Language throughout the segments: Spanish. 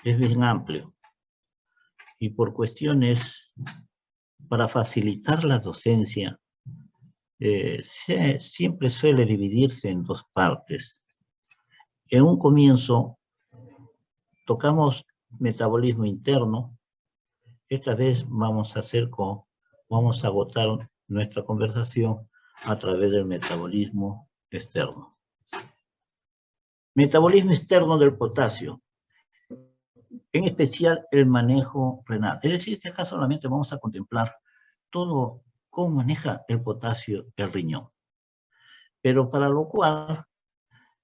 es bien amplio. Y por cuestiones, para facilitar la docencia, siempre suele dividirse en dos partes. En un comienzo, tocamos metabolismo interno. Esta vez vamos a agotar nuestra conversación a través del metabolismo externo. Metabolismo externo del potasio, en especial el manejo renal. Es decir, que acá solamente vamos a contemplar todo cómo maneja el potasio el riñón. Pero para lo cual,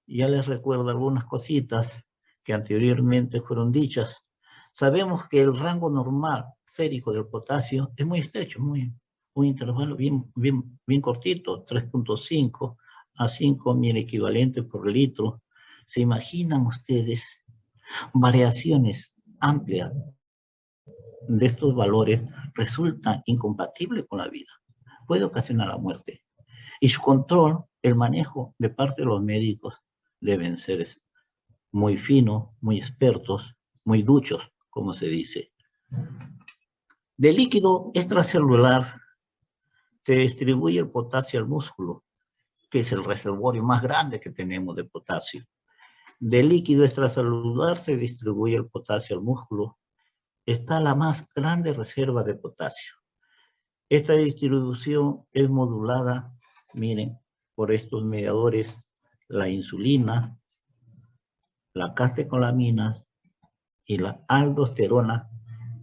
ya les recuerdo algunas cositas que anteriormente fueron dichas. Sabemos que el rango normal sérico del potasio es muy estrecho, un intervalo bien cortito, 3.5 a 5 mil equivalentes por litro. ¿Se imaginan ustedes variaciones amplias de estos valores? Resultan incompatibles con la vida. Puede ocasionar la muerte. Y su control, el manejo de parte de los médicos deben ser muy finos, muy expertos, muy duchos, como se dice. Del líquido extracelular se distribuye el potasio al músculo, que es el reservorio más grande que tenemos de potasio. Del líquido extracelular se distribuye el potasio al músculo. Está la más grande reserva de potasio. Esta distribución es modulada, miren, por estos mediadores, la insulina, la catecolaminas y la aldosterona,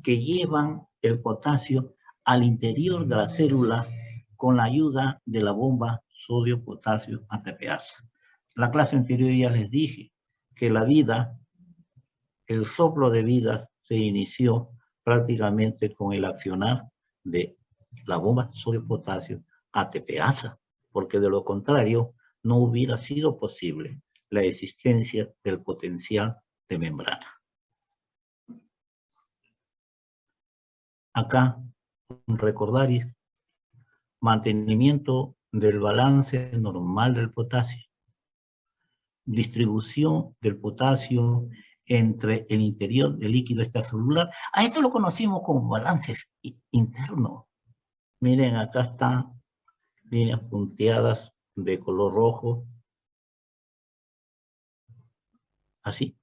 que llevan el potasio al interior de la célula con la ayuda de la bomba sodio-potasio ATPasa. La clase anterior ya les dije que la vida, el soplo de vida se inició prácticamente con el accionar de la bomba sodio-potasio ATPasa, porque de lo contrario no hubiera sido posible la existencia del potencial de membrana. Acá, recordar mantenimiento del balance normal del potasio, distribución del potasio entre el interior del líquido extracelular. A esto lo conocimos como balance interno. Miren, acá están líneas punteadas de color rojo. Así.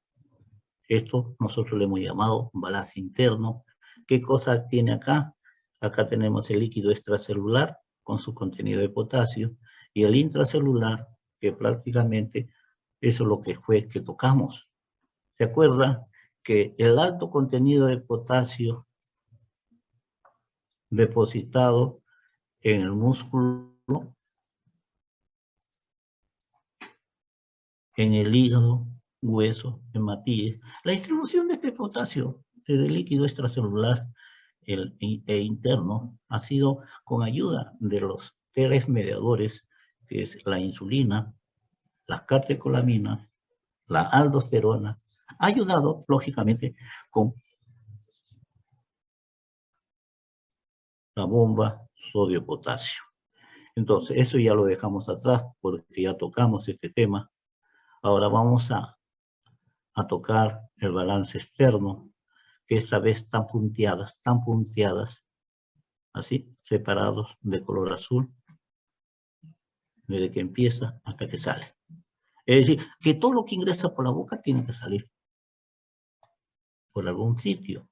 Esto nosotros le hemos llamado balance interno. ¿Qué cosa tiene acá? Acá tenemos el líquido extracelular con su contenido de potasio y el intracelular, que prácticamente eso es lo que fue que tocamos. ¿Se acuerda que el alto contenido de potasio depositado en el músculo, en el hígado, hueso, hematíes, la distribución de este potasio del líquido extracelular e interno ha sido con ayuda de los tres mediadores, que es la insulina, las catecolaminas, la aldosterona, ha ayudado lógicamente con la bomba sodio-potasio. Entonces, eso ya lo dejamos atrás porque ya tocamos este tema. Ahora vamos a tocar el balance externo, que esta vez están punteadas, así, separados de color azul, desde que empieza hasta que sale. Es decir, que todo lo que ingresa por la boca tiene que salir por algún sitio,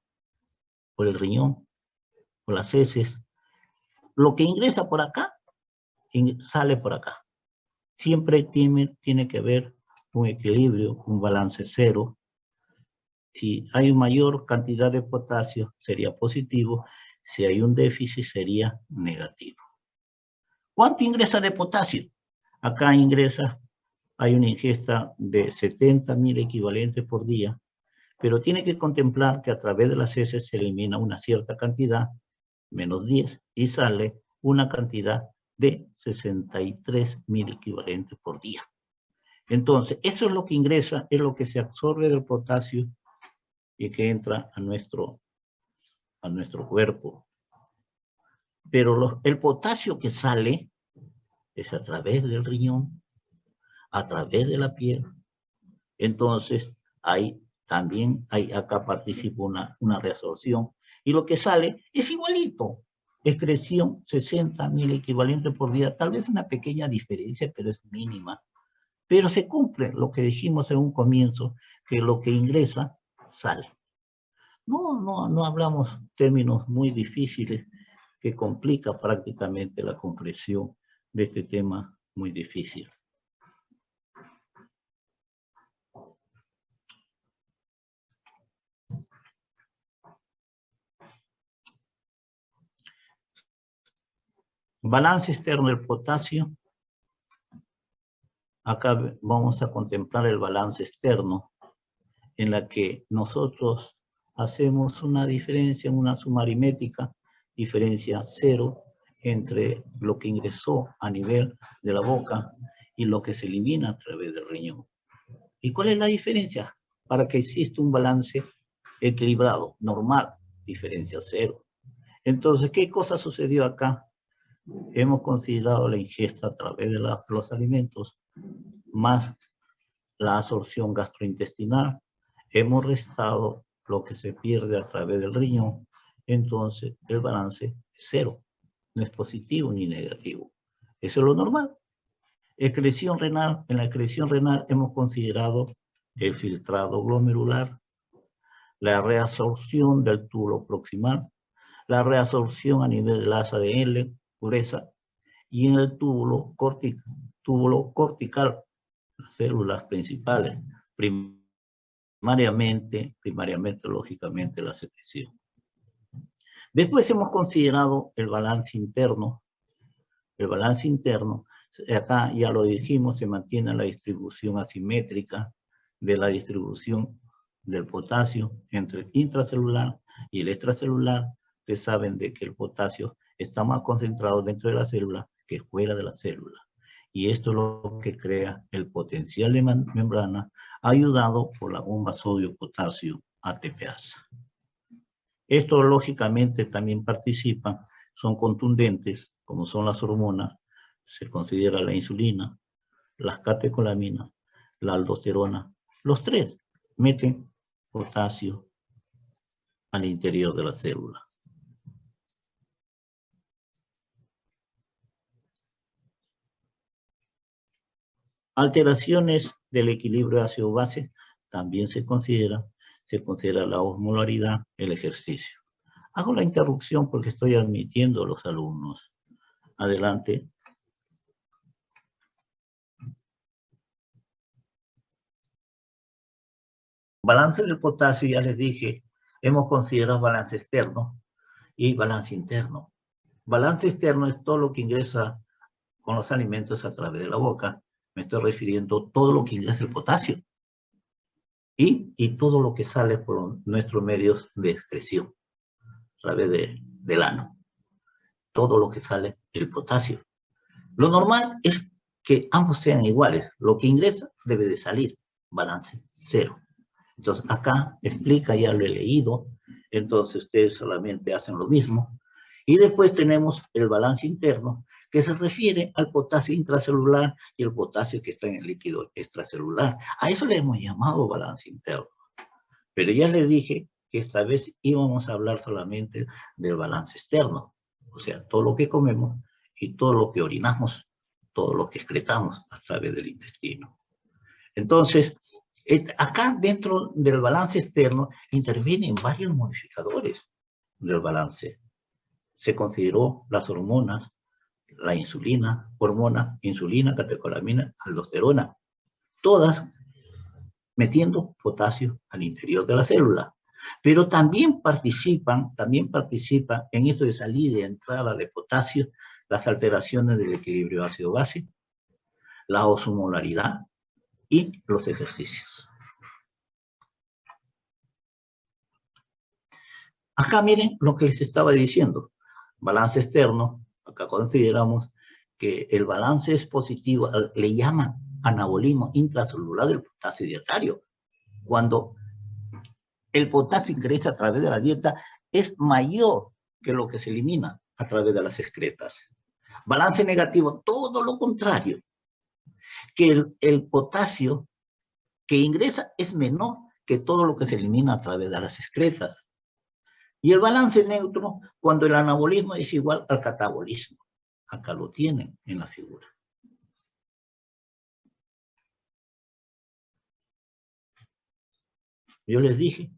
por el riñón, por las heces. Lo que ingresa por acá, sale por acá. Siempre tiene que haber un equilibrio, un balance cero. Si hay una mayor cantidad de potasio, sería positivo. Si hay un déficit, sería negativo. ¿Cuánto ingresa de potasio? Acá ingresa, hay una ingesta de 70.000 equivalentes por día, pero tiene que contemplar que a través de las heces se elimina una cierta cantidad, menos 10, y sale una cantidad de 63.000 equivalentes por día. Entonces, eso es lo que ingresa, es lo que se absorbe del potasio y que entra a nuestro cuerpo. Pero el potasio que sale es a través del riñón, a través de la piel. Entonces, hay También acá participa una reabsorción. Y lo que sale es igualito. Excreción 60.000 equivalentes por día. Tal vez una pequeña diferencia, pero es mínima. Pero se cumple lo que dijimos en un comienzo, que lo que ingresa, sale. No hablamos términos muy difíciles que complica prácticamente la comprensión de este tema muy difícil. Balance externo del potasio. Acá vamos a contemplar el balance externo, en la que nosotros hacemos una diferencia, una suma aritmética, diferencia 0 entre lo que ingresó a nivel de la boca y lo que se elimina a través del riñón. ¿Y cuál es la diferencia? Para que exista un balance equilibrado, normal, diferencia 0. Entonces, ¿qué cosa sucedió acá? Hemos considerado la ingesta a través de los alimentos más la absorción gastrointestinal. Hemos restado lo que se pierde a través del riñón. Entonces, el balance es 0. No es positivo ni negativo. Eso es lo normal. Excreción renal. En la excreción renal hemos considerado el filtrado glomerular, la reabsorción del túbulo proximal, la reabsorción a nivel de la asa de L, pureza, y en el túbulo cortical, las células principales, primariamente, lógicamente, la secreción. Después hemos considerado el balance interno. El balance interno, acá ya lo dijimos, se mantiene la distribución asimétrica de la distribución del potasio entre el intracelular y el extracelular. Ustedes saben de que el potasio está más concentrado dentro de la célula que fuera de la célula. Y esto es lo que crea el potencial de membrana, ayudado por la bomba sodio-potasio ATPasa. Esto lógicamente también participan, son contundentes, como son las hormonas, se considera la insulina, las catecolaminas, la aldosterona. Los tres meten potasio al interior de la célula. Alteraciones del equilibrio ácido-base también se considera la osmolaridad, el ejercicio. Hago la interrupción porque estoy admitiendo a los alumnos. Adelante. Balance del potasio, ya les dije, hemos considerado balance externo y balance interno. Balance externo es todo lo que ingresa con los alimentos a través de la boca. Me estoy refiriendo a todo lo que ingresa el potasio y todo lo que sale por nuestros medios de excreción a través del ano. Todo lo que sale el potasio. Lo normal es que ambos sean iguales. Lo que ingresa debe de salir. Balance 0. Entonces, acá explica, ya lo he leído. Entonces, ustedes solamente hacen lo mismo. Y después tenemos el balance interno, que se refiere al potasio intracelular y el potasio que está en el líquido extracelular. A eso le hemos llamado balance interno. Pero ya les dije que esta vez íbamos a hablar solamente del balance externo. O sea, todo lo que comemos y todo lo que orinamos, todo lo que excretamos a través del intestino. Entonces, acá dentro del balance externo intervienen varios modificadores del balance. Se consideró las hormonas, la insulina, catecolamina, aldosterona, todas metiendo potasio al interior de la célula. Pero también participa en esto de salida y entrada de potasio las alteraciones del equilibrio ácido-base, la osmolaridad y los ejercicios. Acá miren lo que les estaba diciendo. Balance externo, acá consideramos que el balance es positivo, le llaman anabolismo intracelular del potasio dietario. Cuando el potasio ingresa a través de la dieta es mayor que lo que se elimina a través de las excretas. Balance negativo, todo lo contrario, que el potasio que ingresa es menor que todo lo que se elimina a través de las excretas. Y el balance neutro cuando el anabolismo es igual al catabolismo. Acá lo tienen en la figura. Yo les dije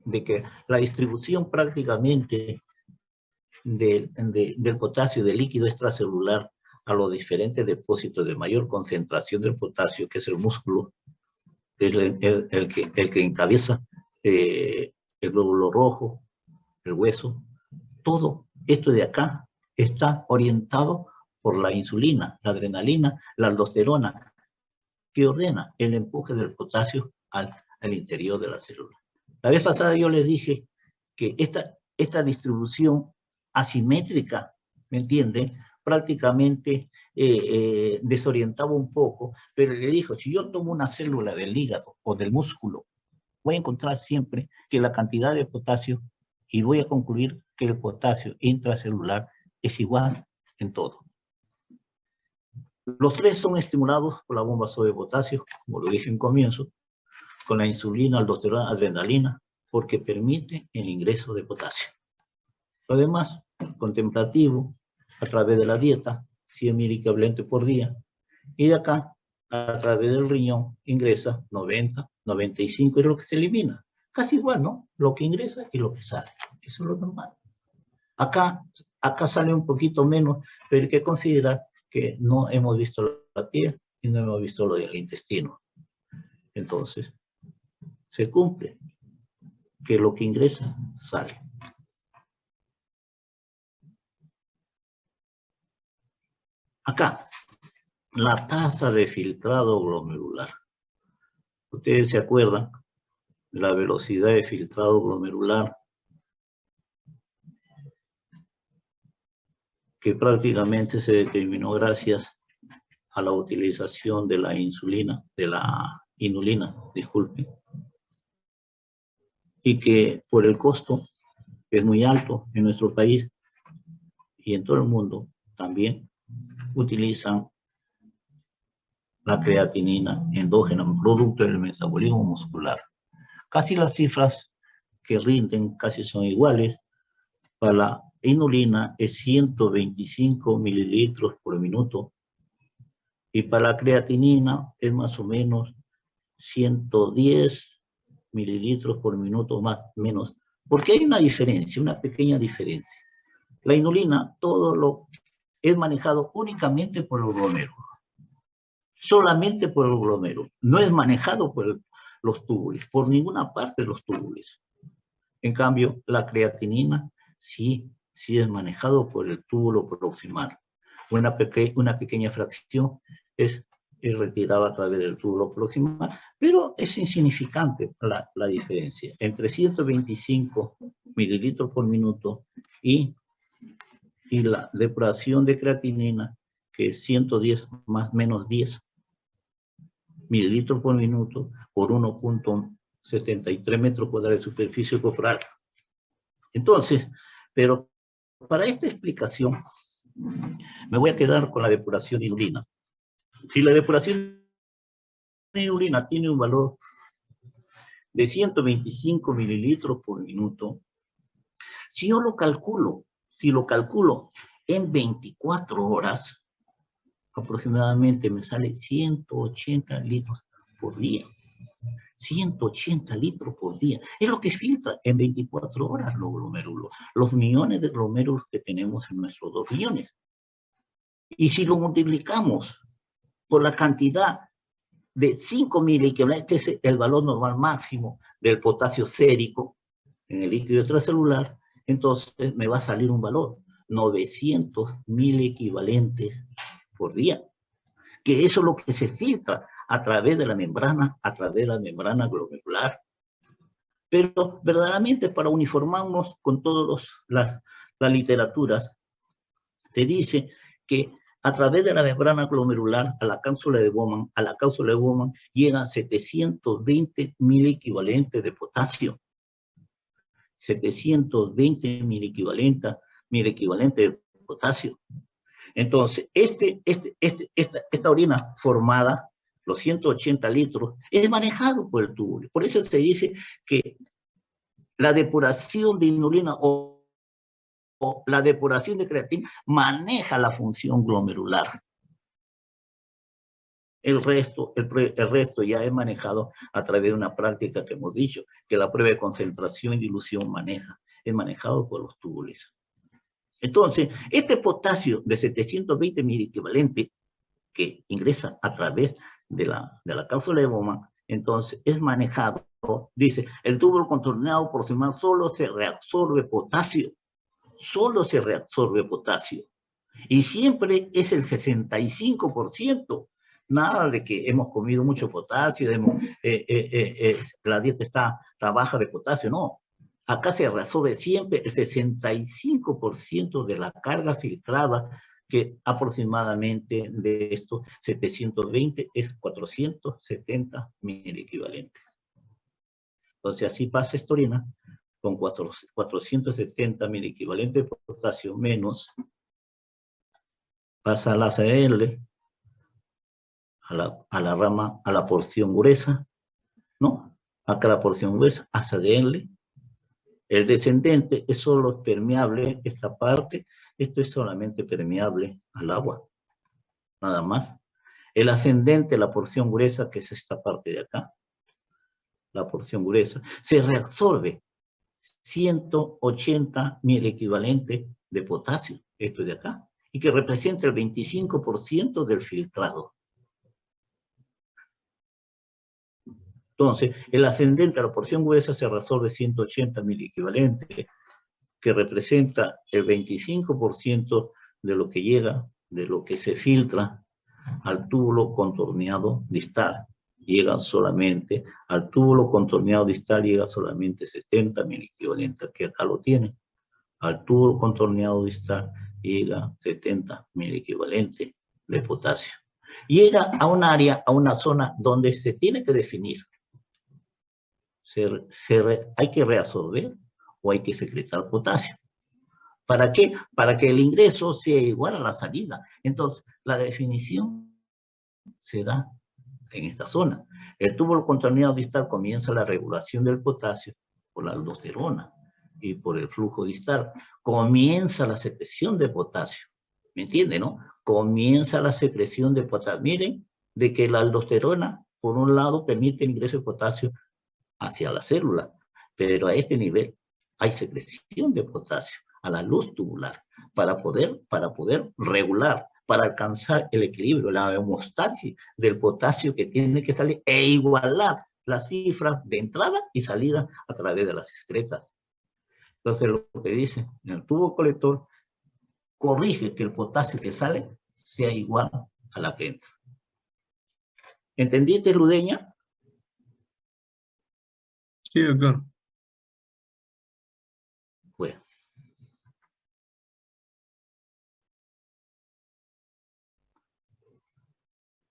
de que la distribución prácticamente del potasio del líquido extracelular a los diferentes depósitos de mayor concentración del potasio, que es el músculo, el que encabeza el glóbulo rojo, el hueso, todo esto de acá está orientado por la insulina, la adrenalina, la aldosterona, que ordena el empuje del potasio al interior de la célula. La vez pasada yo les dije que esta distribución asimétrica, ¿me entienden? Prácticamente desorientaba un poco, pero le dijo, si yo tomo una célula del hígado o del músculo, voy a encontrar siempre que la cantidad de potasio, y voy a concluir que el potasio intracelular es igual en todo. Los tres son estimulados por la bomba de potasio, como lo dije en comienzo, con la insulina, aldosterona, adrenalina, porque permite el ingreso de potasio. Además, contemplativo, a través de la dieta, 100 miliequivalentes por día, y de acá, a través del riñón, ingresa 90, 95, es lo que se elimina. Casi igual, ¿no? Lo que ingresa y lo que sale. Eso es lo normal. Acá sale un poquito menos, pero hay que considerar que no hemos visto la piel y no hemos visto lo del intestino. Entonces, se cumple que lo que ingresa sale. Acá, la tasa de filtrado glomerular. Ustedes se acuerdan de la velocidad de filtrado glomerular, que prácticamente se determinó gracias a la utilización de la inulina, disculpen, y que por el costo es muy alto en nuestro país y en todo el mundo también utilizan la creatinina endógena, producto del metabolismo muscular. Casi las cifras que rinden casi son iguales. Para la inulina es 125 mililitros por minuto y para la creatinina es más o menos 110 mililitros por minuto, más o menos, porque hay una diferencia, una pequeña diferencia. La inulina, todo lo es manejado únicamente por el glomérulo, solamente por el glomérulo, no es manejado por los túbulos, por ninguna parte de los túbulos. En cambio, la creatinina sí es manejado por el túbulo proximal. Una pequeña fracción es retirada a través del túbulo proximal, pero es insignificante la diferencia entre 125 mililitros por minuto y la depuración de creatinina, que es 110 más menos 10 mililitros por minuto por 1.73 metros cuadrados de superficie corporal. Entonces, pero para esta explicación me voy a quedar con la depuración de inulina. Si la depuración de inulina tiene un valor de 125 mililitros por minuto, si yo lo calculo, en 24 horas, aproximadamente me sale 180 litros por día. 180 litros por día. Es lo que filtra en 24 horas los glomérulos, los millones de glomérulos que tenemos en nuestros 2 riñones. Y si lo multiplicamos por la cantidad de 5 miliequivalentes, que es el valor normal máximo del potasio sérico en el líquido extracelular, entonces me va a salir un valor, 900 miliequivalentes por día. Que eso es lo que se filtra a través de la membrana, glomerular. Pero verdaderamente para uniformarnos con todas las literaturas, se dice que a través de la membrana glomerular a la cápsula de Bowman, llegan 720 miliequivalentes de potasio. 720 miliequivalentes de potasio. Entonces, esta orina formada los 180 litros, es manejado por el túbulo. Por eso se dice que la depuración de inulina o la depuración de creatina maneja la función glomerular. El resto ya es manejado a través de una práctica que hemos dicho, que la prueba de concentración y dilución es manejado por los túbulos. Entonces, este potasio de 720 miliequivalente que ingresa a través de la cápsula de Bowman, entonces es manejado, dice, el túbulo contorneado proximal solo se reabsorbe potasio, y siempre es el 65%, nada de que hemos comido mucho potasio, la dieta está baja de potasio, no. Acá se reabsorbe siempre el 65% de la carga filtrada, que aproximadamente de estos 720 es 470 miliequivalentes. Entonces así pasa esta orina con 470 miliequivalentes de potasio menos, pasa a la ACL, a la porción gruesa, ¿no? Acá la porción gruesa, ACL. El descendente es solo permeable, esta parte, esto es solamente permeable al agua, nada más. El ascendente, la porción gruesa, que es esta parte de acá, la porción gruesa, se reabsorbe 180 miliequivalentes de potasio, esto de acá, y que representa el 25% del filtrado. Entonces, el ascendente a la porción gruesa se reabsorbe 180 miliequivalentes, que representa el 25% de lo que llega, de lo que se filtra al túbulo contorneado distal. Llega solamente, al túbulo contorneado distal llega solamente 70 miliequivalentes, que acá lo tienen. Al túbulo contorneado distal llega 70 miliequivalentes de potasio. Llega a un área, a una zona donde se tiene que definir. ¿Hay que reabsorber o hay que secretar potasio? ¿Para qué? Para que el ingreso sea igual a la salida. Entonces, la definición se da en esta zona. El túbulo contorneado distal comienza la regulación del potasio por la aldosterona y por el flujo distal. Comienza la secreción de potasio. ¿Me entiende, no? Comienza la secreción de potasio. Miren, de que la aldosterona, por un lado, permite el ingreso de potasio hacia la célula, pero a este nivel hay secreción de potasio a la luz tubular para poder regular, para alcanzar el equilibrio, la homeostasis del potasio que tiene que salir e igualar las cifras de entrada y salida a través de las excretas. Entonces lo que dice en el tubo colector corrige que el potasio que sale sea igual a la que entra. ¿Entendiste, Ludeña? Sí, doctor. Bueno.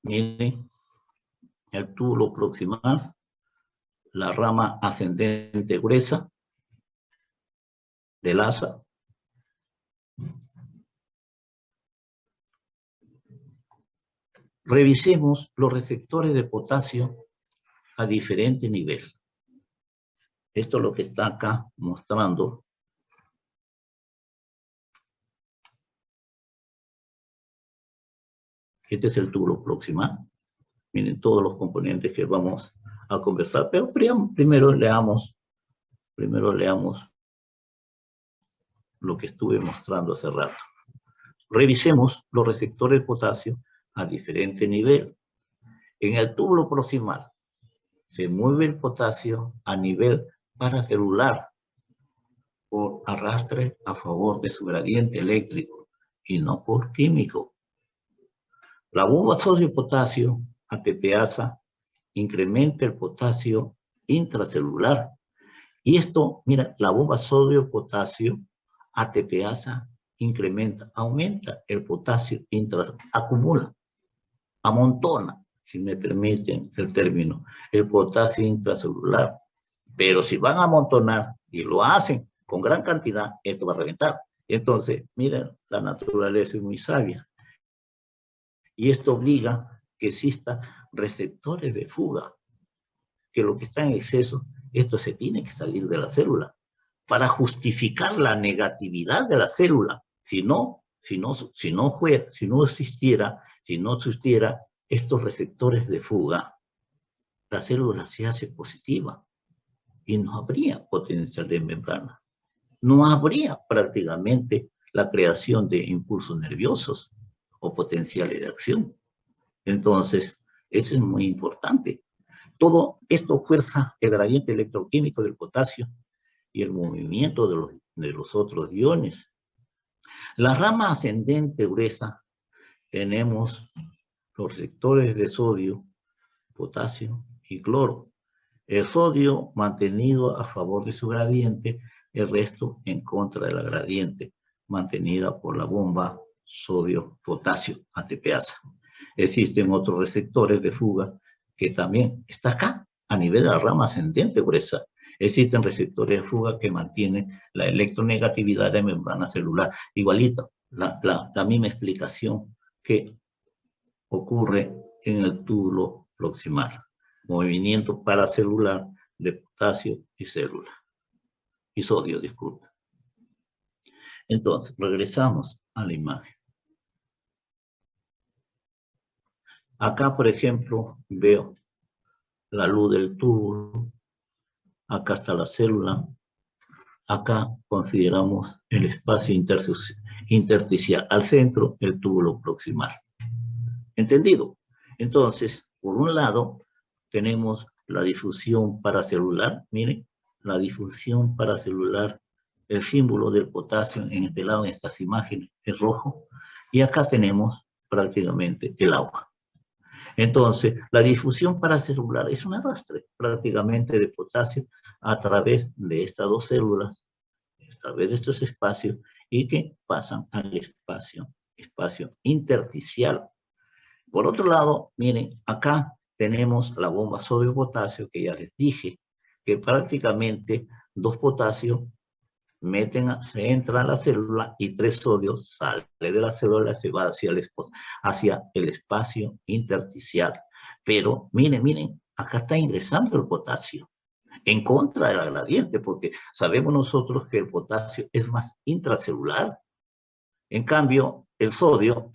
Miren, el túbulo proximal, la rama ascendente gruesa del asa. Revisemos los receptores de potasio a diferente nivel. Esto es lo que está acá mostrando. Este es el túbulo proximal. Miren todos los componentes que vamos a conversar, pero primero leamos lo que estuve mostrando hace rato. Revisemos los receptores de potasio a diferente nivel. En el túbulo proximal se mueve el potasio a nivel paracelular por arrastre a favor de su gradiente eléctrico y no por químico. La bomba sodio-potasio ATPasa incrementa el potasio intracelular. Y esto, mira, la bomba sodio-potasio ATPasa aumenta el potasio intracelular, acumula, amontona, si me permiten el término, el potasio intracelular. Pero si van a amontonar y lo hacen con gran cantidad, esto va a reventar. Entonces, miren, la naturaleza es muy sabia. Y esto obliga que exista receptores de fuga, que lo que está en exceso, esto se tiene que salir de la célula para justificar la negatividad de la célula. Si no existiera estos receptores de fuga, la célula se hace positiva y no habría potencial de membrana. No habría prácticamente la creación de impulsos nerviosos o potenciales de acción. Entonces, eso es muy importante. Todo esto fuerza el gradiente electroquímico del potasio y el movimiento de los otros iones. La rama ascendente gruesa tenemos los receptores de sodio, potasio y cloro. El sodio mantenido a favor de su gradiente, el resto en contra de la gradiente, mantenida por la bomba sodio-potasio ATPasa. Existen otros receptores de fuga que también está acá, a nivel de la rama ascendente gruesa. Existen receptores de fuga que mantienen la electronegatividad de membrana celular. Igualito, la misma explicación que ocurre en el túbulo proximal. Movimiento paracelular de potasio y célula. Y sodio, disculpa. Entonces, regresamos a la imagen. Acá, por ejemplo, veo la luz del túbulo. Acá está la célula. Acá consideramos el espacio intersticial. Al centro, el túbulo proximal. ¿Entendido? Entonces, por un lado, tenemos la difusión paracelular. Miren, la difusión paracelular, el símbolo del potasio en este lado, en estas imágenes, es rojo. Y acá tenemos prácticamente el agua. Entonces, la difusión paracelular es un arrastre prácticamente de potasio a través de estas dos células, a través de estos espacios, y que pasan al espacio intersticial. Por otro lado, miren, acá tenemos la bomba sodio-potasio, que ya les dije, que prácticamente 2 potasios se entra a la célula y 3 sodios sale de la célula, se va hacia el espacio intersticial. Pero miren, acá está ingresando el potasio en contra de la gradiente, porque sabemos nosotros que el potasio es más intracelular. En cambio, el sodio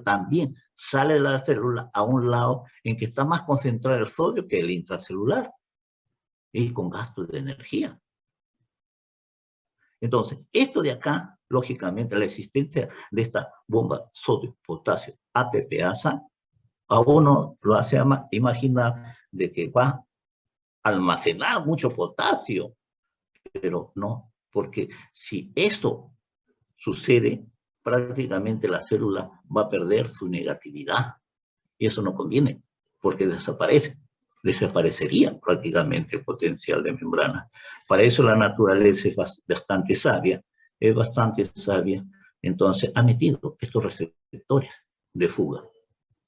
también sale de la célula a un lado en que está más concentrado el sodio que el intracelular y con gastos de energía. Entonces, esto de acá, lógicamente, la existencia de esta bomba sodio-potasio ATPasa, a uno lo hace imaginar de que va a almacenar mucho potasio, pero no, porque si eso sucede, prácticamente la célula va a perder su negatividad, y eso no conviene, porque desaparecería prácticamente el potencial de membrana. Para eso la naturaleza es bastante sabia, entonces ha metido estos receptores de fuga.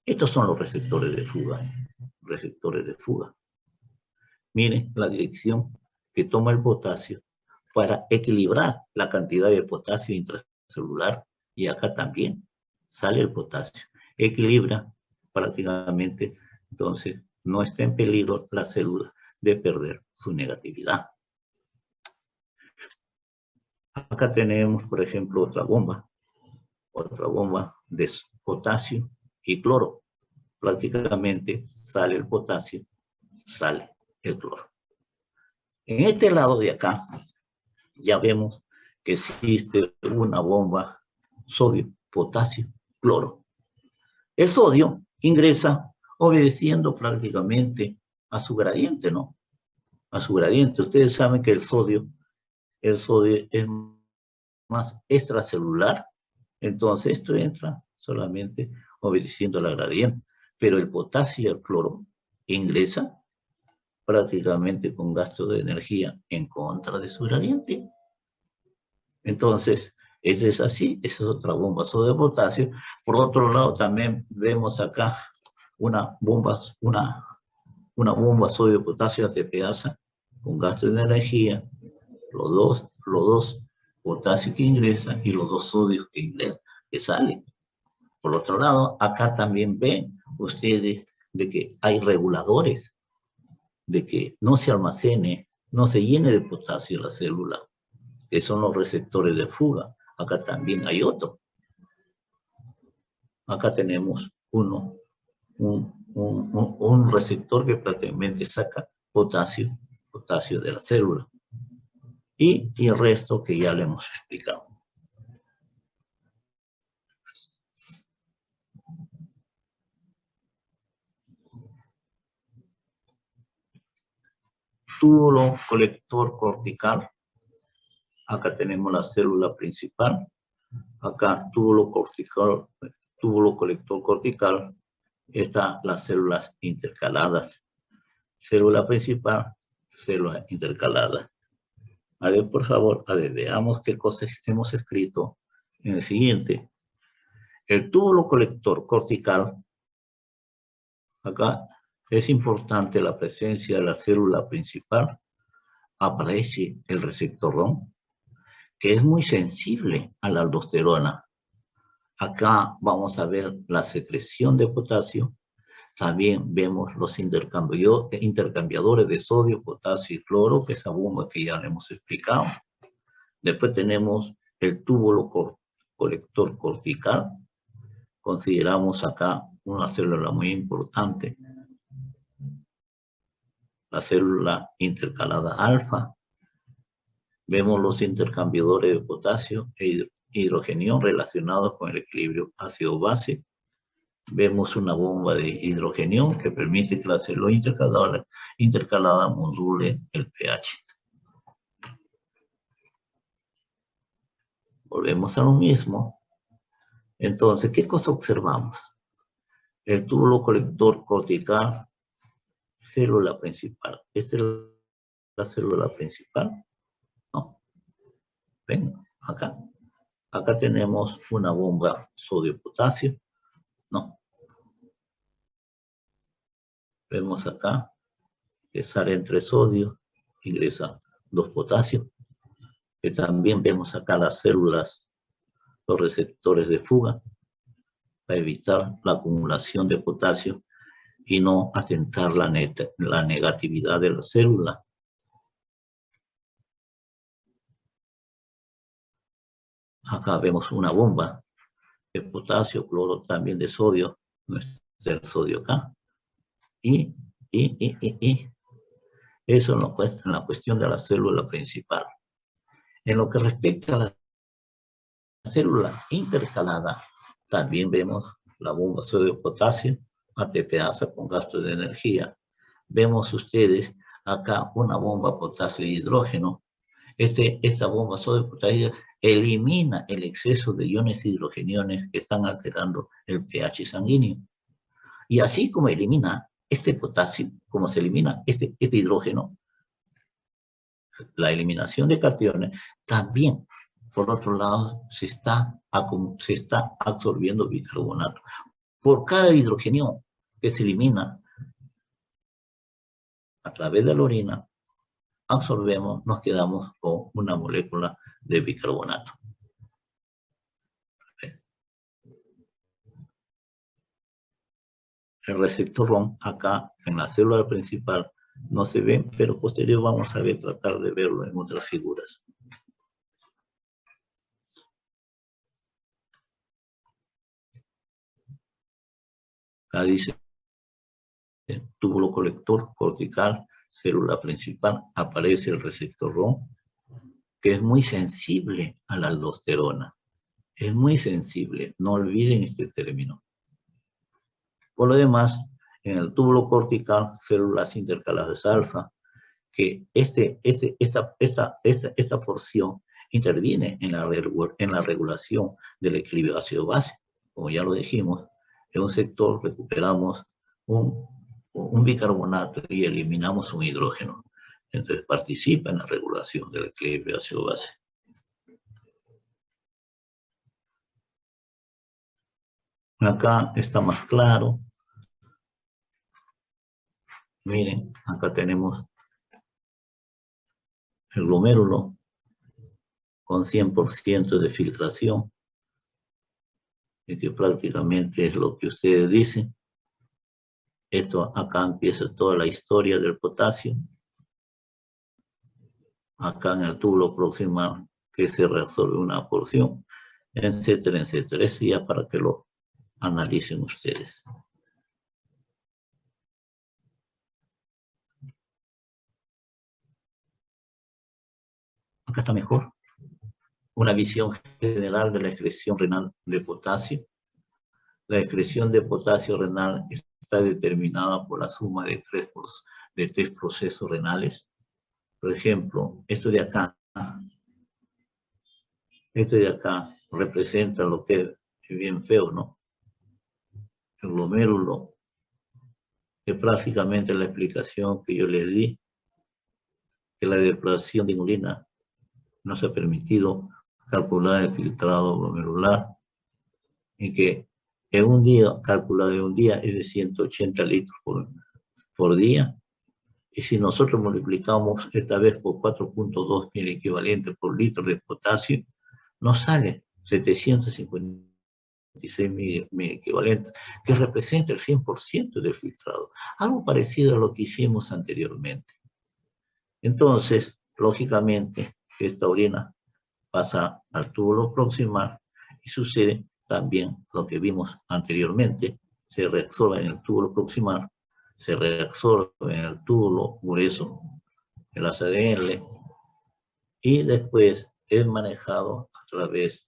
Estos son los receptores de fuga. Miren la dirección que toma el potasio para equilibrar la cantidad de potasio intracelular, y acá también sale el potasio. Equilibra prácticamente, entonces no está en peligro la célula de perder su negatividad. Acá tenemos, por ejemplo, otra bomba de potasio y cloro. Prácticamente sale el potasio, sale el cloro. En este lado de acá, ya vemos que existe una bomba sodio, potasio, cloro. El sodio ingresa obedeciendo prácticamente a su gradiente, ¿no? A su gradiente. Ustedes saben que el sodio es más extracelular, entonces esto entra solamente obedeciendo a la gradiente. Pero el potasio y el cloro ingresa prácticamente con gasto de energía en contra de su gradiente. Entonces, es así, esa es otra bomba sodio de potasio. Por otro lado, también vemos acá una bomba sodio de potasio ATPasa con gasto de energía, los dos potasios que ingresan y los 2 sodios que salen. Por otro lado, acá también ven ustedes de que hay reguladores, de que no se almacene, no se llene de potasio la célula, que son los receptores de fuga. Acá también hay otro. Acá tenemos un receptor que prácticamente saca potasio de la célula. Y el resto que ya le hemos explicado. Túbulo colector cortical. Acá tenemos la célula principal. Acá túbulo colector cortical. Están las células intercaladas. Célula principal, célula intercalada. A ver, por favor, veamos qué cosas hemos escrito en el siguiente. El túbulo colector cortical, acá es importante la presencia de la célula principal. Aparece el receptor ROM, que es muy sensible a la aldosterona. Acá vamos a ver la secreción de potasio. También vemos los intercambiadores de sodio, potasio y cloro, que es esa bomba que ya le hemos explicado. Después tenemos el túbulo colector cortical. Consideramos acá una célula muy importante, la célula intercalada alfa. Vemos los intercambiadores de potasio e hidrogenión relacionados con el equilibrio ácido-base. Vemos una bomba de hidrogenión que permite que la célula intercalada module el pH. Volvemos a lo mismo. Entonces, ¿qué cosa observamos? El túbulo colector cortical, célula principal. ¿Esta es la célula principal? No. Ven, acá. Acá tenemos una bomba sodio-potasio. No. Vemos acá que sale entre sodio, ingresa 2 potasio. Que también vemos acá las células, los receptores de fuga, para evitar la acumulación de potasio y no atentar la negatividad de la célula. Acá vemos una bomba de potasio, cloro, también de sodio, no es el sodio acá. Y eso en la cuestión de la célula principal. En lo que respecta a la célula intercalada, también vemos la bomba sodio-potasio, ATPasa con gasto de energía. Vemos ustedes acá una bomba potasio-hidrógeno. Esta bomba sodio-potasio elimina el exceso de iones hidrogeniones que están alterando el pH sanguíneo. Y así como elimina este potasio, como se elimina este hidrógeno, la eliminación de cationes, también, por otro lado, se está absorbiendo bicarbonato. Por cada hidrogenión que se elimina a través de la orina, absorbemos, nos quedamos con una molécula de bicarbonato. El receptor ROM acá en la célula principal no se ve, pero posterior vamos a tratar de verlo en otras figuras. Acá dice túbulo colector cortical, célula principal, aparece el receptor ROM, que es muy sensible a la aldosterona. Es muy sensible, no olviden este término. Por lo demás, en el túbulo cortical, células intercaladas alfa, que esta porción interviene en la regulación del equilibrio ácido-base. Como ya lo dijimos, en un sector recuperamos un bicarbonato y eliminamos un hidrógeno. Entonces participa en la regulación del equilibrio ácido-base. Acá está más claro. Miren, acá tenemos el glomérulo con 100% de filtración, y que prácticamente es lo que ustedes dicen. Esto acá empieza toda la historia del potasio. Acá en el túbulo proximal que se reabsorbe una porción, etcétera, etcétera. Eso ya para que lo analicen ustedes. Acá está mejor. Una visión general de la excreción renal de potasio. La excreción de potasio renal está determinada por la suma de tres procesos renales. Por ejemplo, esto de acá representa lo que es bien feo, ¿no? El glomérulo es prácticamente la explicación que yo les di, que la depuración de inulina no se ha permitido calcular el filtrado glomerular y que en un día, calculado en un día, es de 180 litros por día. Y si nosotros multiplicamos esta vez por 4.2 mil equivalentes por litro de potasio, nos sale 756 mil equivalentes, que representa el 100% del filtrado. Algo parecido a lo que hicimos anteriormente. Entonces, lógicamente, esta orina pasa al túbulo proximal y sucede también lo que vimos anteriormente. Se reabsorbe en el túbulo proximal, se reabsorbe en el túbulo grueso, el ACDL, y después es manejado a través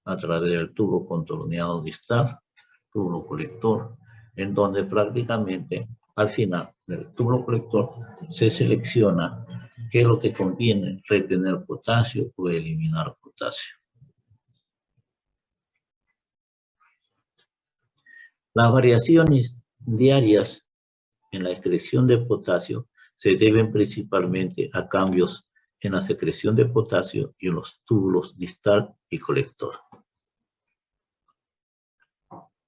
del tubo contorneado distal, túbulo colector, en donde prácticamente al final del túbulo colector se selecciona qué es lo que conviene retener potasio o eliminar potasio. Las variaciones diarias en la excreción de potasio se deben principalmente a cambios en la secreción de potasio y en los túbulos distal y colector.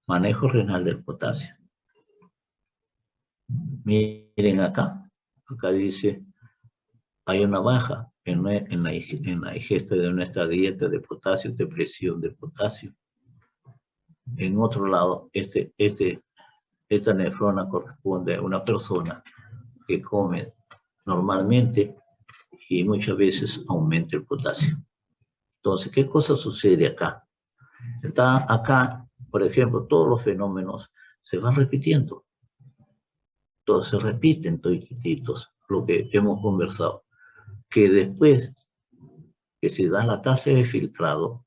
Manejo renal del potasio. Miren acá dice, hay una baja en la ingesta de nuestra dieta de potasio, de presión de potasio. En otro lado, esta nefrona corresponde a una persona que come normalmente y muchas veces aumenta el potasio. Entonces, ¿qué cosa sucede acá? Está acá, por ejemplo, todos los fenómenos se van repitiendo. Todos se repiten todititos, lo que hemos conversado. Que después que se da la tasa de filtrado,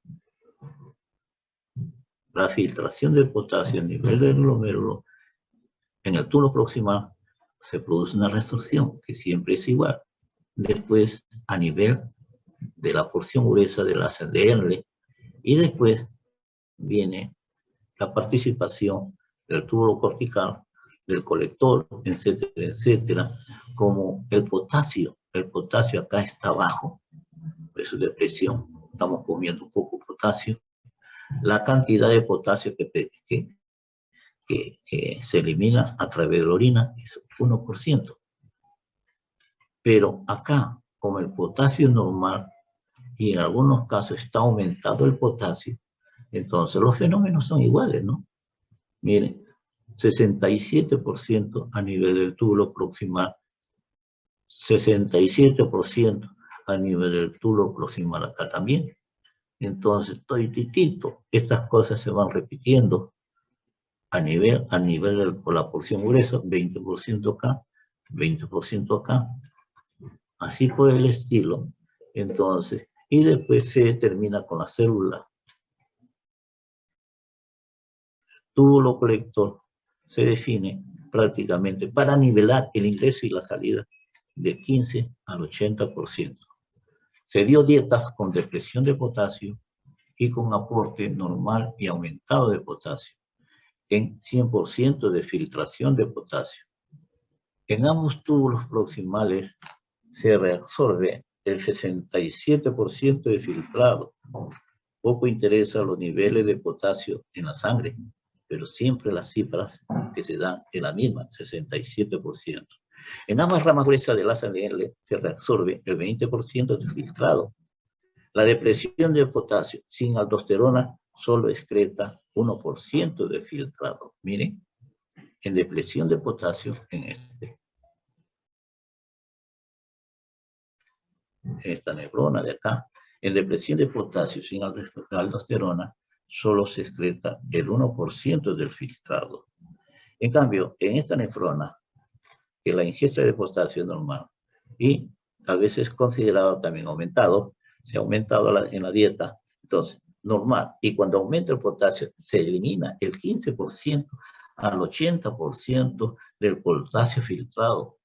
la filtración del potasio a nivel del glomérulo, en el túbulo proximal se produce una resorción que siempre es igual. Después, a nivel de la porción gruesa del ACDL, y después viene la participación del túbulo cortical, del colector, etcétera, etcétera, como el potasio acá está bajo, eso es de presión, estamos comiendo poco potasio, la cantidad de potasio que se elimina a través de la orina es 1%. Pero acá, como el potasio es normal y en algunos casos está aumentado el potasio, entonces los fenómenos son iguales, ¿no? Miren, 67% a nivel del túbulo proximal, 67% a nivel del túbulo proximal acá también. Entonces, toditito, estas cosas se van repitiendo a nivel por la porción gruesa, 20% acá, 20% acá, así por el estilo. Entonces, y después se termina con la célula. Túbulo colector se define prácticamente para nivelar el ingreso y la salida de 15 al 80%. Se dio dietas con depresión de potasio y con aporte normal y aumentado de potasio, en 100% de filtración de potasio. En ambos túbulos proximales se reabsorbe el 67% de filtrado. Poco interesa los niveles de potasio en la sangre, pero siempre las cifras que se dan en la misma, 67%. En ambas ramas gruesas del ACDL se reabsorbe el 20% de filtrado. La depresión de potasio sin aldosterona solo excreta 1% de filtrado. Miren, en depresión de potasio en esta neurona de acá, en depresión de potasio sin aldosterona, solo se excreta el 1% del filtrado. En cambio, en esta nefrona, que la ingesta de potasio es normal y a veces considerado también aumentado, se ha aumentado en la dieta, entonces normal. Y cuando aumenta el potasio, se elimina el 15% al 80% del potasio filtrado.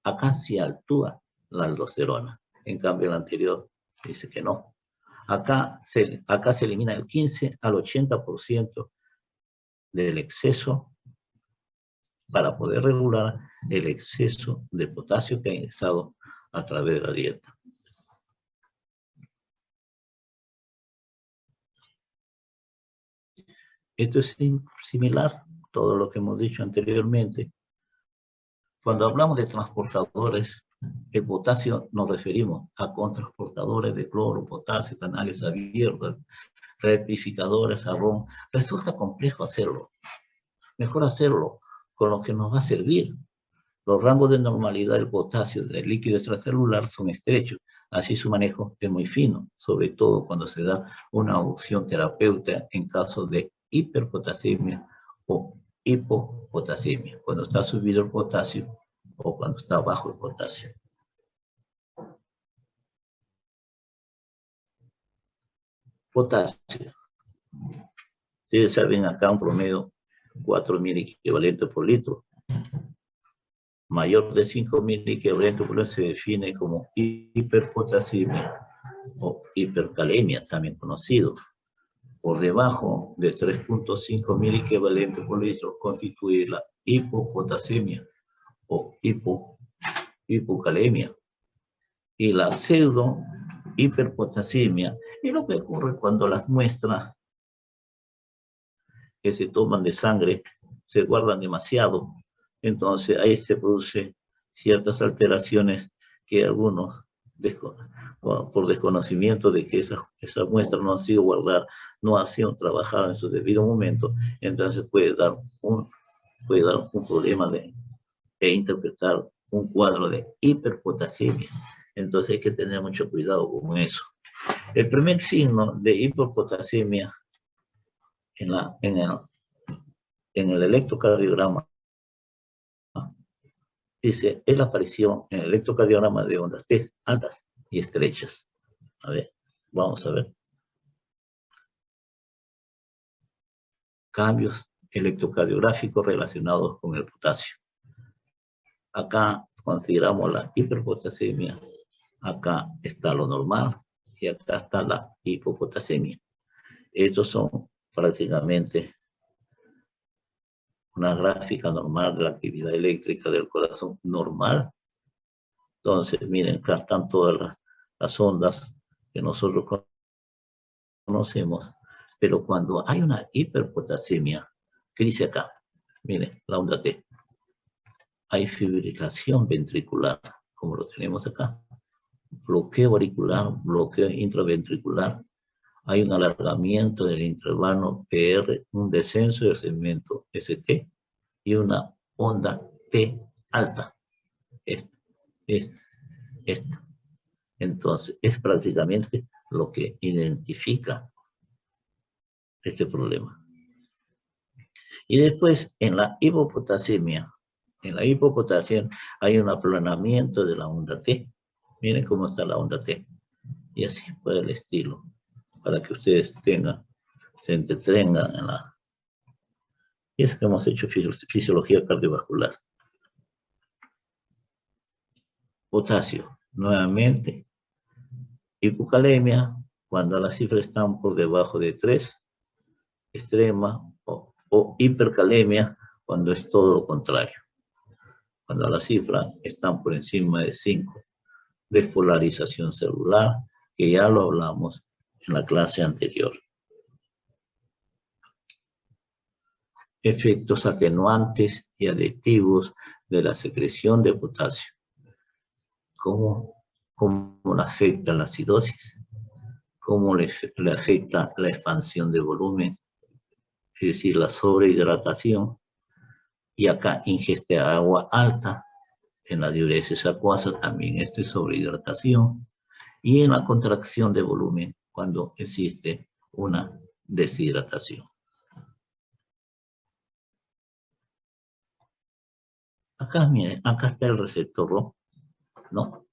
Acá sí actúa la aldosterona. En cambio, el anterior dice que no. Acá se elimina el 15 al 80% del exceso para poder regular el exceso de potasio que ha ingresado a través de la dieta. Esto es similar a todo lo que hemos dicho anteriormente. Cuando hablamos de transportadores, el potasio nos referimos a contrasportadores de cloro, potasio, canales abiertos, rectificadores, sabón. Resulta complejo hacerlo. Mejor hacerlo con lo que nos va a servir. Los rangos de normalidad del potasio del líquido extracelular son estrechos, así su manejo es muy fino, sobre todo cuando se da una opción terapéutica en caso de hiperpotasemia o hipopotasemia, cuando está subido el potasio o cuando está bajo el potasio. Potasio. Ustedes saben acá un promedio 4.000 equivalentes por litro. Mayor de 5.000 equivalentes por litro se define como hiperpotasemia o hipercalemia, también conocido. Por debajo de 3.5.000 equivalentes por litro constituye la hipopotasemia o hipocalemia. Y la pseudo hiperpotasemia es lo que ocurre cuando las muestras que se toman de sangre se guardan demasiado. Entonces ahí se producen ciertas alteraciones que algunos, por desconocimiento de que esa muestra no ha sido guardada, no ha sido trabajada en su debido momento, entonces puede dar un problema de interpretar un cuadro de hiperpotasemia. Entonces hay que tener mucho cuidado con eso. El primer signo de hiperpotasemia en el electrocardiograma dice, es la aparición en el electrocardiograma de ondas T altas y estrechas. A ver, vamos a ver. Cambios electrocardiográficos relacionados con el potasio. Acá consideramos la hiperpotasemia, acá está lo normal y acá está la hipopotasemia. Estos son prácticamente una gráfica normal de la actividad eléctrica del corazón normal. Entonces, miren, acá están todas las ondas que nosotros conocemos, pero cuando hay una hiperpotasemia, ¿qué dice acá? Miren, la onda T. Hay fibrilación ventricular, como lo tenemos acá. Bloqueo auricular, bloqueo intraventricular. Hay un alargamiento del intervalo PR, un descenso del segmento ST y una onda T alta. Esta. Entonces, es prácticamente lo que identifica este problema. Y después, en la hipopotasemia hay un aplanamiento de la onda T. Miren cómo está la onda T. Y así por el estilo, para que ustedes se entretengan en la... Y es que hemos hecho fisiología cardiovascular. Potasio, nuevamente. Hipocalemia, cuando las cifras están por debajo de 3, extrema, o hipercalemia, cuando es todo lo contrario. Cuando las cifras están por encima de 5. Despolarización celular, que ya lo hablamos en la clase anterior. Efectos atenuantes y aditivos de la secreción de potasio. ¿Cómo le afecta la acidosis? ¿Cómo le afecta la expansión de volumen es decir, la sobrehidratación, y acá ingesta de agua alta, en la diuresis acuosa también esto es sobrehidratación, y en la contracción de volumen cuando existe una deshidratación. Acá, miren, acá está el receptor RO, ¿no?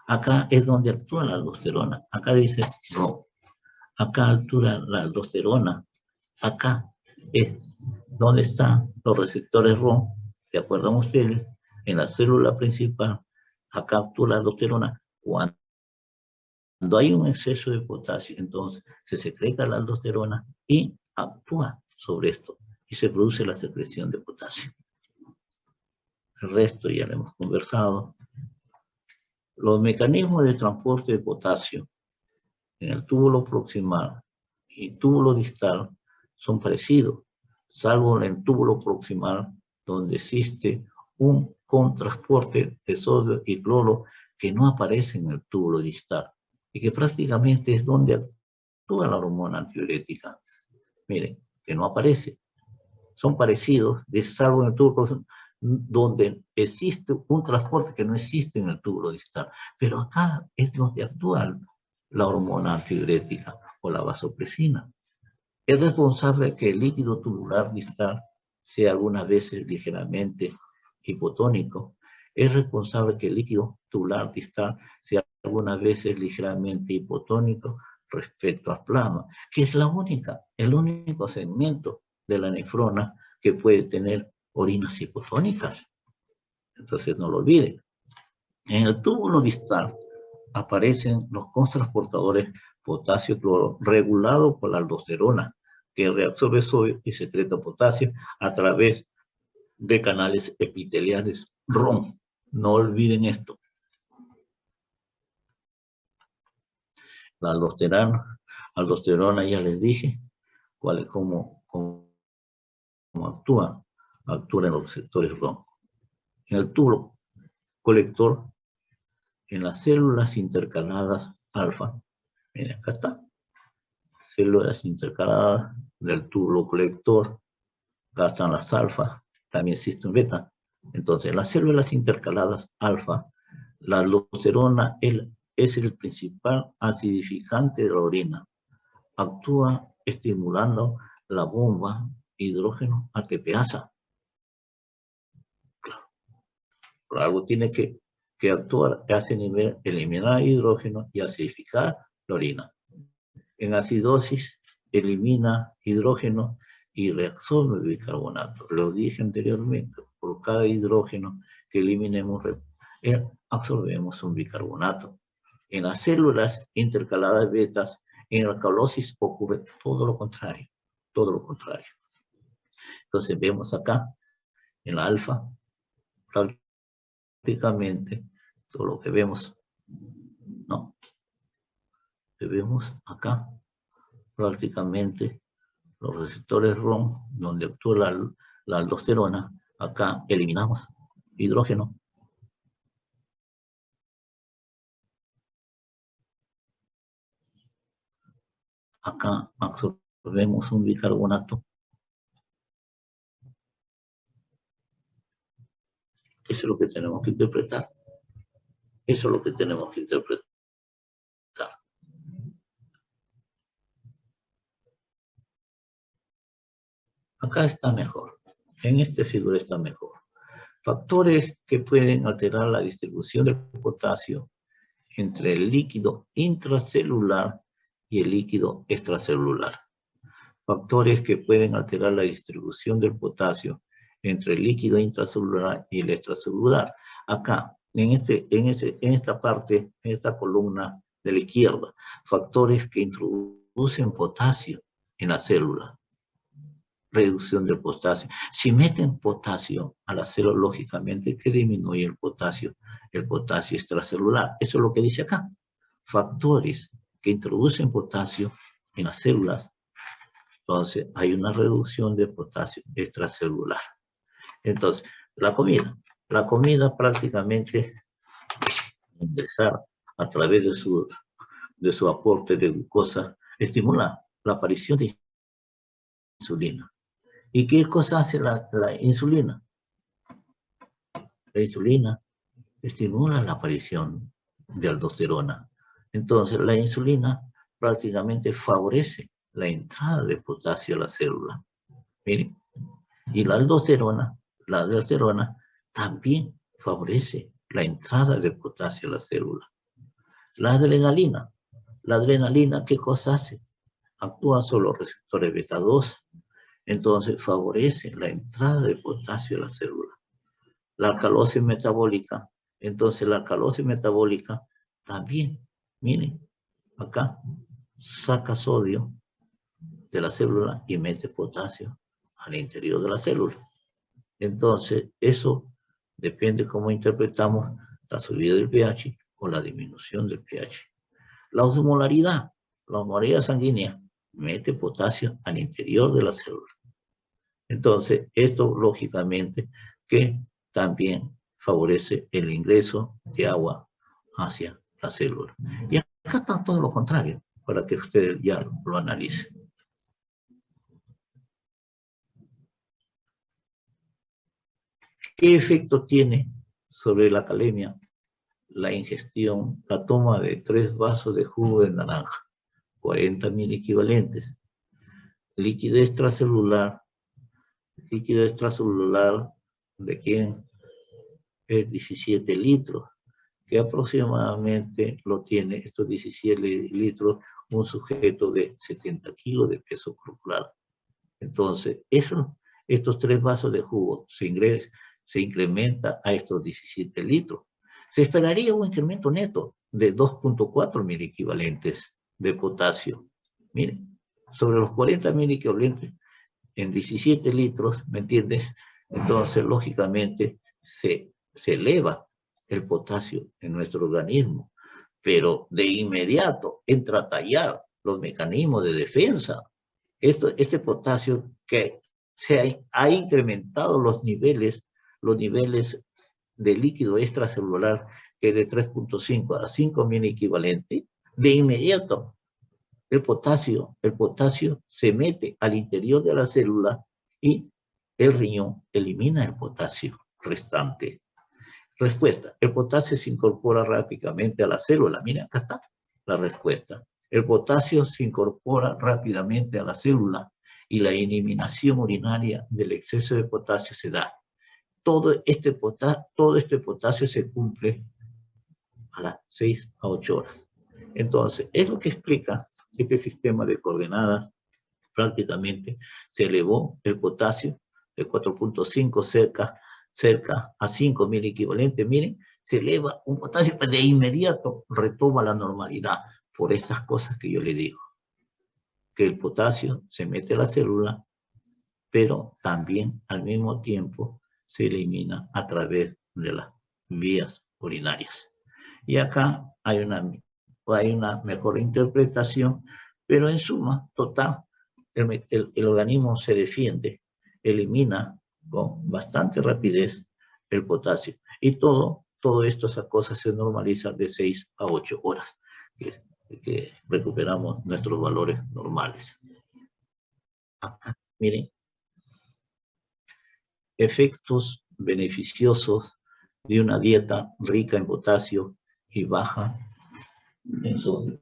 Acá es donde actúa la aldosterona. Acá dice RO. Acá actúa la aldosterona. Acá es donde están los receptores RO. ¿Se acuerdan ustedes? En la célula principal, acá actúa la aldosterona. Cuando hay un exceso de potasio, entonces se secreta la aldosterona y actúa sobre esto y se produce la secreción de potasio. El resto ya lo hemos conversado. Los mecanismos de transporte de potasio en el túbulo proximal y túbulo distal son parecidos, salvo en el túbulo proximal, donde existe un contrasporte de sodio y cloro que no aparece en el túbulo distal y que prácticamente es donde actúa la hormona antidiurética. Miren, que no aparece. Son parecidos, salvo en el túbulo proximal, donde existe un transporte que no existe en el túbulo distal. Pero acá es donde actúa la hormona antidiurética o la vasopresina. Es responsable que el líquido tubular distal sea algunas veces ligeramente hipotónico. Es responsable que el líquido tubular distal sea algunas veces ligeramente hipotónico respecto al plasma, que es el único segmento de la nefrona que puede tener orinas hipotónicas. Entonces no lo olviden. En el túbulo distal aparecen los cotransportadores potasio-cloro regulados por la aldosterona, que reabsorbe sodio y secreta potasio a través de canales epiteliales ROM. No olviden esto. La aldosterona ya les dije cómo actúa en los receptores ROM. En el túbulo colector, en las células intercaladas alfa, miren, acá está, células intercaladas del túbulo colector, acá están las alfa, también existe un beta. Entonces, las células intercaladas alfa, la aldosterona es el principal acidificante de la orina. Actúa estimulando la bomba hidrógeno ATPasa. Claro, por algo tiene que actuar, hace eliminar hidrógeno y acidificar la orina. En acidosis, elimina hidrógeno y reabsorbe el bicarbonato. Lo dije anteriormente, por cada hidrógeno que eliminemos, absorbemos un bicarbonato. En las células intercaladas betas, en la alcalosis ocurre todo lo contrario, todo lo contrario. Entonces vemos acá, en la alfa, prácticamente todo lo que vemos, ¿no? Que vemos acá, prácticamente los receptores ROM, donde actúa la aldosterona, acá eliminamos hidrógeno. Acá absorbemos un bicarbonato. Eso es lo que tenemos que interpretar. Eso es lo que tenemos que interpretar. Acá está mejor. En esta figura está mejor. Factores que pueden alterar la distribución del potasio entre el líquido intracelular y el líquido extracelular. Factores que pueden alterar la distribución del potasio entre el líquido intracelular y el extracelular. Acá, en esta parte, en esta columna de la izquierda, factores que introducen potasio en la célula. Reducción del potasio. Si meten potasio a la célula, lógicamente que disminuye el potasio extracelular. Eso es lo que dice acá. Factores que introducen potasio en las células, entonces hay una reducción de potasio extracelular. Entonces, la comida prácticamente ingresar a través de su aporte de glucosa estimula la aparición de insulina. ¿Y qué cosa hace la insulina? La insulina estimula la aparición de aldosterona. Entonces, la insulina prácticamente favorece la entrada de potasio a la célula. Miren, y la aldosterona también favorece la entrada de potasio a la célula. La adrenalina, ¿qué cosa hace? Actúa sobre los receptores beta 2, entonces favorece la entrada de potasio a la célula. La alcalosis metabólica, entonces la alcalosis metabólica también, miren, acá saca sodio de la célula y mete potasio al interior de la célula. Entonces, eso depende cómo interpretamos la subida del pH o la disminución del pH. La osmolaridad sanguínea mete potasio al interior de la célula. Entonces, esto lógicamente que también favorece el ingreso de agua hacia la célula. Y acá está todo lo contrario, para que ustedes ya lo analicen. ¿Qué efecto tiene sobre la calemia la ingestión, la toma de 3 vasos de jugo de naranja, 40.000 equivalentes? Líquido extracelular de quien es 17 litros, que aproximadamente lo tiene estos 17 litros un sujeto de 70 kilos de peso corporal. Entonces, estos 3 vasos de jugo se incrementa a estos 17 litros. Se esperaría un incremento neto de 2.4 mil equivalentes de potasio. Miren, sobre los 40.000 equivalentes en 17 litros, ¿me entiendes? Entonces, lógicamente, se eleva el potasio en nuestro organismo, pero de inmediato entra a tallar los mecanismos de defensa. Este potasio que se ha incrementado los niveles de líquido extracelular, que de 3.5 a 5.000 equivalente, de inmediato el potasio se mete al interior de la célula y el riñón elimina el potasio restante. Respuesta: el potasio se incorpora rápidamente a la célula. Miren, acá está la respuesta. El potasio se incorpora rápidamente a la célula y la eliminación urinaria del exceso de potasio se da. Todo este potasio se cumple a las 6 a 8 horas. Entonces, es lo que explica este sistema de coordenadas. Prácticamente se elevó el potasio de 4.5 cerca a 5.000 equivalentes. Miren, se eleva un potasio, de inmediato retoma la normalidad por estas cosas que yo le digo. Que el potasio se mete a la célula, pero también al mismo tiempo se elimina a través de las vías urinarias. Y acá hay una mejor interpretación, pero en suma, total, el organismo se defiende, elimina con bastante rapidez el potasio. Y todo esto, esas cosas se normalizan de 6 a 8 horas, que recuperamos nuestros valores normales. Acá, miren, efectos beneficiosos de una dieta rica en potasio y baja en sodio.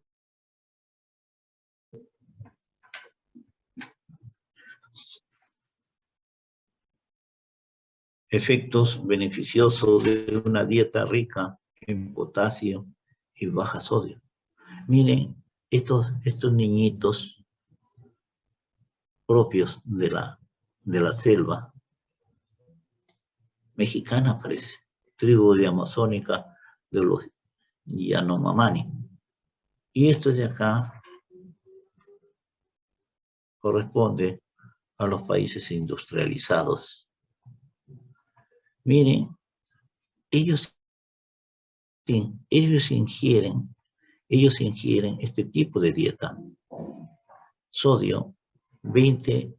Efectos beneficiosos de una dieta rica en potasio y baja sodio. Miren, estos niñitos propios de la selva mexicana, parece, tribu de amazónica de los Yanomami. Y esto de acá corresponde a los países industrializados. Miren, ellos ingieren este tipo de dieta. Sodio 20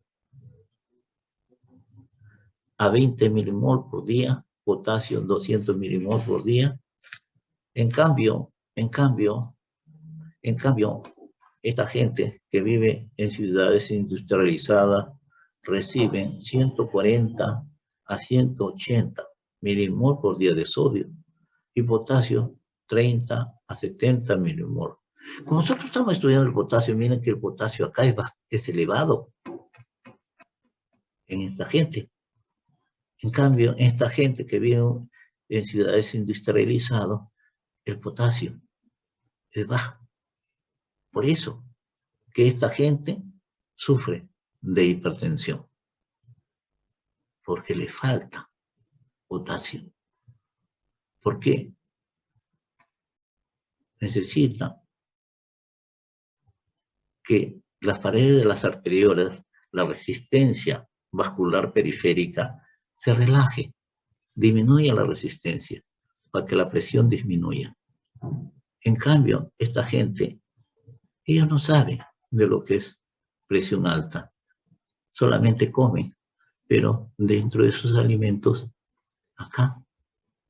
a 20 milimol por día, potasio 200 milimol por día. En cambio, esta gente que vive en ciudades industrializadas reciben 140 a 180 milimol por día de sodio y potasio 30 a 70 milimol. Cuando nosotros estamos estudiando el potasio, miren que el potasio acá es elevado en esta gente. En cambio, en esta gente que vive en ciudades industrializadas, el potasio es bajo. Por eso que esta gente sufre de hipertensión, porque le falta potasio. ¿Por qué? Necesita que las paredes de las arteriolas, la resistencia vascular periférica, se relaje, disminuya la resistencia, para que la presión disminuya. En cambio, esta gente, ellos no saben de lo que es presión alta, solamente comen, pero dentro de sus alimentos, acá,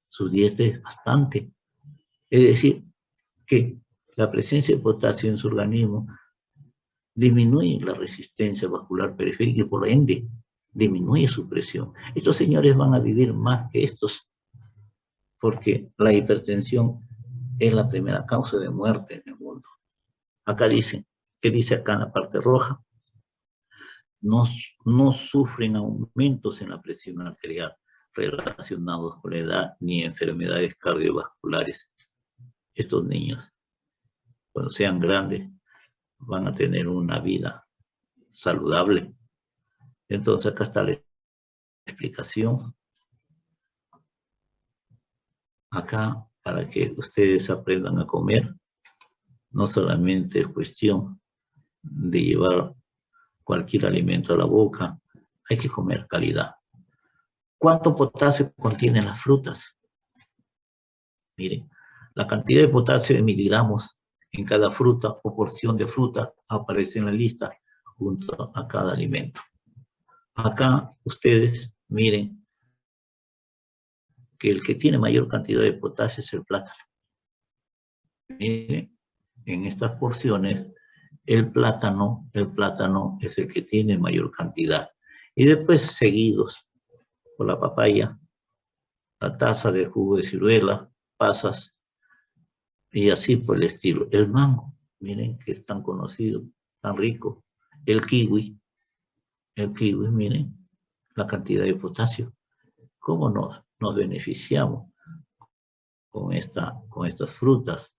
su dieta es bastante. Es decir, que la presencia de potasio en su organismo disminuye la resistencia vascular periférica y por ende disminuye su presión. Estos señores van a vivir más que estos, porque la hipertensión es la primera causa de muerte en el mundo. Acá dicen, ¿qué dice acá en la parte roja? No sufren aumentos en la presión arterial relacionados con la edad ni enfermedades cardiovasculares. Estos niños, cuando sean grandes, van a tener una vida saludable. Entonces acá está la explicación. Acá, para que ustedes aprendan a comer, no solamente es cuestión de llevar cualquier alimento a la boca, hay que comer calidad. ¿Cuánto potasio contienen las frutas? Miren, la cantidad de potasio en miligramos en cada fruta o porción de fruta aparece en la lista junto a cada alimento. Acá ustedes miren que el que tiene mayor cantidad de potasio es el plátano. Miren, en estas porciones, el plátano es el que tiene mayor cantidad. Y después seguidos por la papaya, la taza de jugo de ciruela, pasas, y así por el estilo. El mango, miren que es tan conocido, tan rico. El kiwi, miren la cantidad de potasio. ¿Cómo nos beneficiamos con estas frutas?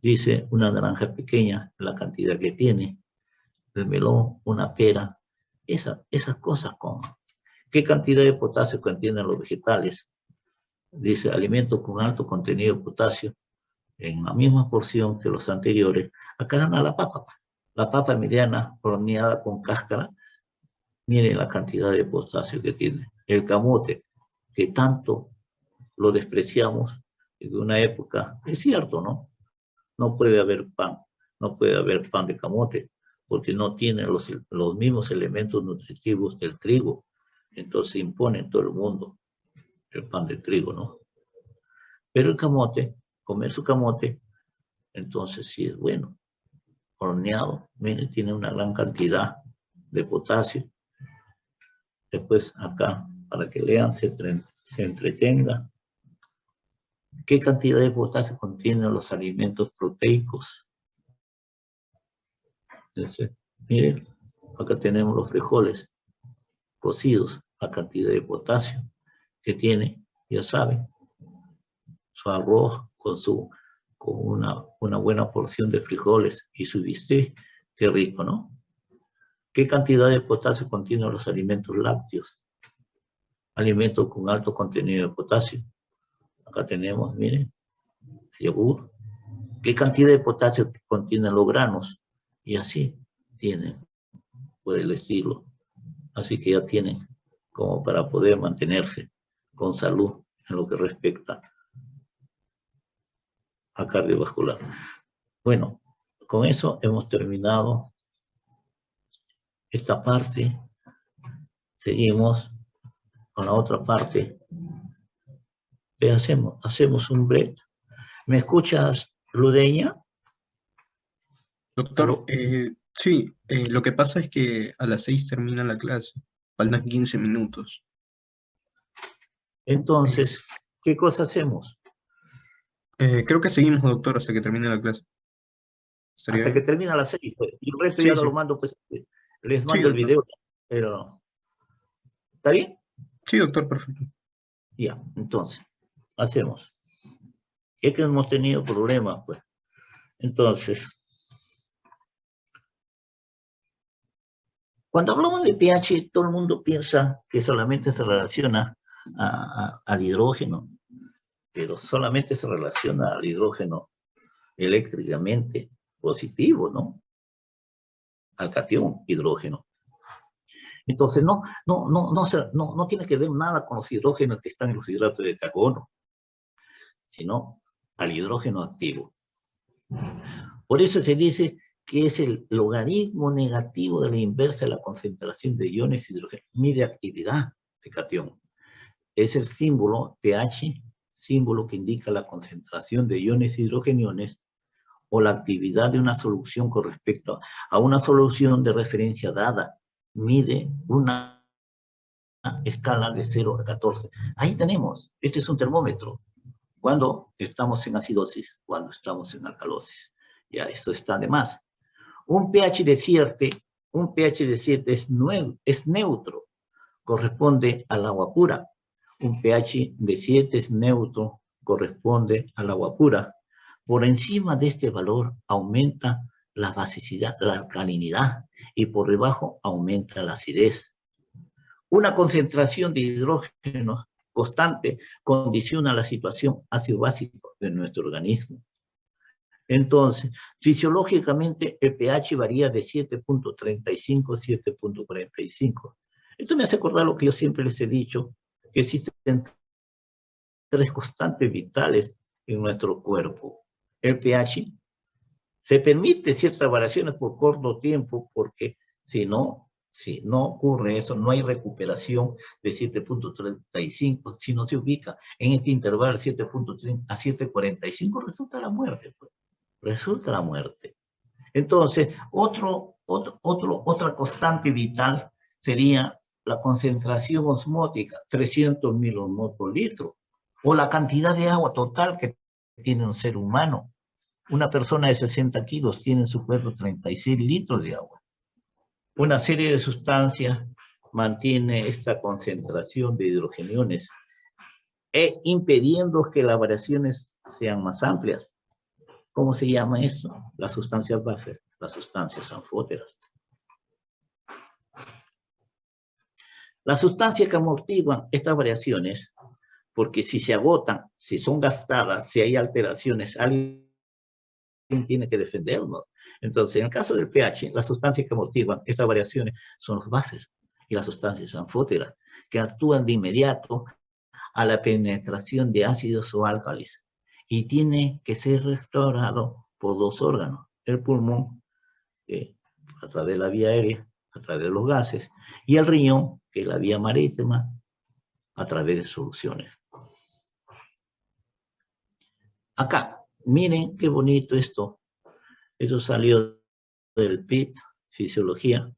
Dice una naranja pequeña, la cantidad que tiene, el melón, una pera, esas cosas comen. ¿Qué cantidad de potasio contienen los vegetales? Dice alimentos con alto contenido de potasio, en la misma porción que los anteriores. Acá gana la papa mediana horneada con cáscara. Miren la cantidad de potasio que tiene. El camote, que tanto lo despreciamos en una época, es cierto, ¿no? No puede haber pan de camote, porque no tiene los mismos elementos nutritivos del trigo. Entonces se impone en todo el mundo el pan de trigo, ¿no? Pero el camote, comer su camote, entonces sí es bueno. Horneado, miren, tiene una gran cantidad de potasio. Después acá, para que lean, se entretenga. ¿Qué cantidad de potasio contienen los alimentos proteicos? Entonces, miren, acá tenemos los frijoles cocidos, la cantidad de potasio que tiene, ya saben, su arroz con una buena porción de frijoles y su bistec, qué rico, ¿no? ¿Qué cantidad de potasio contienen los alimentos lácteos? Alimentos con alto contenido de potasio. Acá tenemos, miren, yogur. ¿Qué cantidad de potasio contienen los granos? Y así tienen, por el estilo. Así que ya tienen como para poder mantenerse con salud en lo que respecta a cardiovascular. Bueno, con eso hemos terminado esta parte. Seguimos con la otra parte. Hacemos un break. ¿Me escuchas, Ludeña? Doctor, sí, lo que pasa es que a las 6 termina la clase. Faltan 15 minutos. Entonces, ¿qué cosa hacemos? Creo que seguimos, doctor, hasta que termine la clase. ¿Estaría Hasta que bien? termina las 6, pues. Y el resto ya Sí, no lo sí. mando, pues, les Sí, mando el doctor. video. Pero, ¿está bien? Sí, doctor, perfecto. Ya, entonces, hacemos. Es que hemos tenido problemas, pues. Entonces, cuando hablamos de pH, todo el mundo piensa que solamente se relaciona al hidrógeno, pero solamente se relaciona al hidrógeno eléctricamente positivo, ¿no? Al catión hidrógeno. Entonces, no tiene que ver nada con los hidrógenos que están en los hidratos de carbono, sino al hidrógeno activo. Por eso se dice que es el logaritmo negativo de la inversa de la concentración de iones de hidrógeno. Mide actividad de catión. Es el símbolo pH, símbolo que indica la concentración de iones hidrogeniones o la actividad de una solución con respecto a una solución de referencia dada. Mide una escala de 0 a 14. Ahí tenemos, este es un termómetro. Cuando estamos en acidosis, cuando estamos en alcalosis. Ya, eso está de más. Un pH de 7, es neutro, corresponde al agua pura. Un pH de 7 es neutro, corresponde al agua pura. Por encima de este valor aumenta la basicidad, la alcalinidad, y por debajo aumenta la acidez. Una concentración de hidrógeno constante condiciona la situación ácido-básico de nuestro organismo. Entonces, fisiológicamente el pH varía de 7.35 a 7.45. Esto me hace acordar lo que yo siempre les he dicho, que existen tres constantes vitales en nuestro cuerpo. El pH se permite ciertas variaciones por corto tiempo, porque si no ocurre eso, no hay recuperación de 7.35, si no se ubica en este intervalo 7.30 a 7.45, resulta la muerte, pues. Resulta la muerte. Entonces, otra constante vital sería la concentración osmótica, 300 milosmoles por litro, o la cantidad de agua total que tiene un ser humano. Una persona de 60 kilos tiene en su cuerpo 36 litros de agua. Una serie de sustancias mantiene esta concentración de hidrogeniones impidiendo que las variaciones sean más amplias. ¿Cómo se llama eso? Las sustancias buffer, las sustancias anfóteras. Las sustancias que amortiguan estas variaciones, porque si se agotan, si son gastadas, si hay alteraciones, alguien tiene que defendernos. Entonces, en el caso del pH, las sustancias que amortiguan estas variaciones son los buffers y las sustancias anfóteras, que actúan de inmediato a la penetración de ácidos o álcalis y tiene que ser restaurado por dos órganos, el pulmón, a través de la vía aérea, a través de los gases, y el riñón, que es la vía marítima, a través de soluciones. Acá, miren qué bonito esto. Esto salió del PIT, Fisiología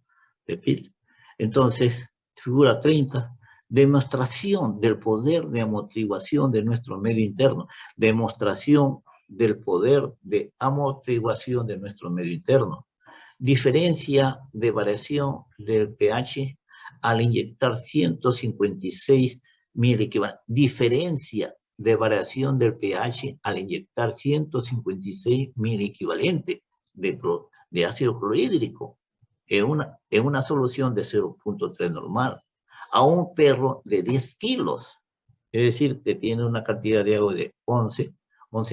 de PIT. Entonces, figura 30, demostración del poder de amortiguación de nuestro medio interno, demostración del poder de amortiguación de nuestro medio interno, diferencia de variación del pH al inyectar 156 miliequivalentes, diferencia de variación del pH al inyectar 156 miliequivalentes de ácido clorhídrico en una solución de 0.3 normal a un perro de 10 kilos. Es decir, que tiene una cantidad de agua de 11